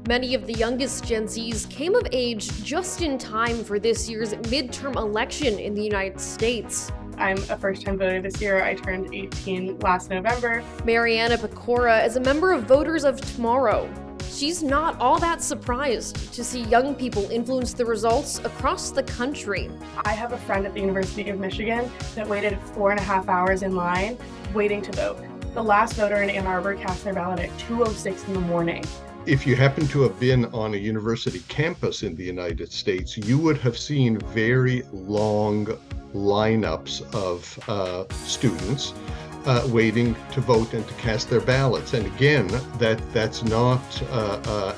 Many of the youngest Gen Zs came of age just in time for this year's midterm election in the United States. I'm a first-time voter this year. I turned 18 last November. Mariana Pecora is a member of Voters of Tomorrow. She's not all that surprised to see young people influence the results across the country. I have a friend at the University of Michigan that waited 4.5 hours in line waiting to vote. The last voter in Ann Arbor cast their ballot at 2:06 in the morning. If you happen to have been on a university campus in the United States, you would have seen very long lineups of students waiting to vote and to cast their ballots. And again, that's not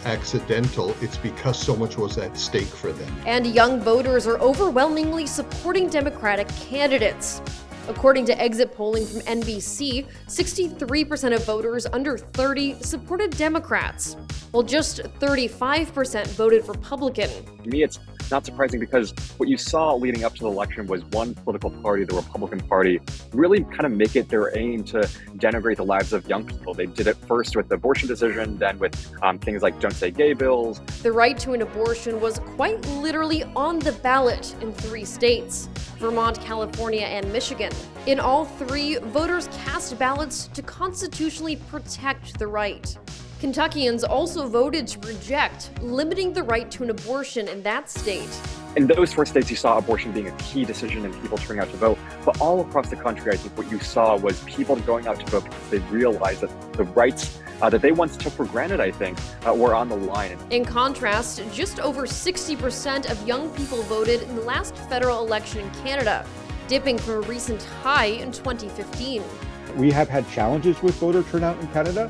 accidental. It's because so much was at stake for them. And young voters are overwhelmingly supporting Democratic candidates. According to exit polling from NBC, 63% of voters under 30 supported Democrats, while just 35% voted Republican. To me, it's not surprising because what you saw leading up to the election was one political party, the Republican Party, really kind of make it their aim to denigrate the lives of young people. They did it first with the abortion decision, then with things like Don't Say Gay bills. The right to an abortion was quite literally on the ballot in 3 states: Vermont, California, and Michigan. In all 3, voters cast ballots to constitutionally protect the right. Kentuckians also voted to reject limiting the right to an abortion in that state. In those 4 states, you saw abortion being a key decision and people turning out to vote. But all across the country, I think what you saw was people going out to vote because they realized that the rights that they once took for granted, I think, were on the line. In contrast, just over 60% of young people voted in the last federal election in Canada, dipping from a recent high in 2015. We have had challenges with voter turnout in Canada.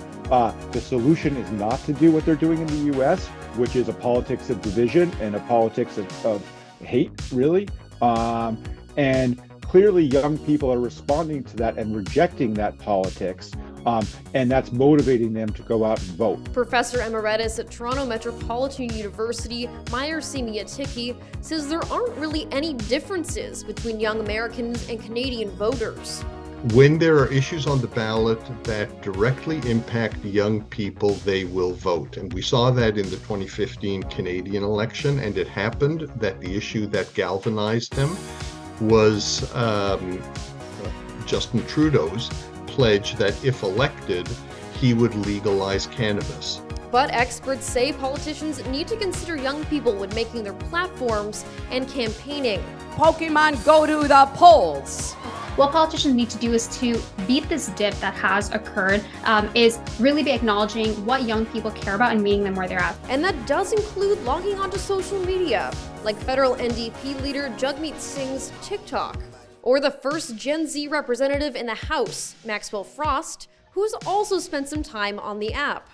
The solution is not to do what they're doing in the US, which is a politics of division and a politics of hate, really. And clearly young people are responding to that and rejecting that politics. And that's motivating them to go out and vote. Professor Emeritus at Toronto Metropolitan University, Meyer Semiatiki, says there aren't really any differences between young Americans and Canadian voters. When there are issues on the ballot that directly impact young people, they will vote. And we saw that in the 2015 Canadian election, and it happened that the issue that galvanized them was Justin Trudeau's pledge that if elected, he would legalize cannabis. But experts say politicians need to consider young people when making their platforms and campaigning. Pokemon, go to the polls! What politicians need to do is to beat this dip that has occurred, is really be acknowledging what young people care about and meeting them where they're at. And that does include logging onto social media, like federal NDP leader Jagmeet Singh's TikTok, or the first Gen Z representative in the House, Maxwell Frost, who's also spent some time on the app.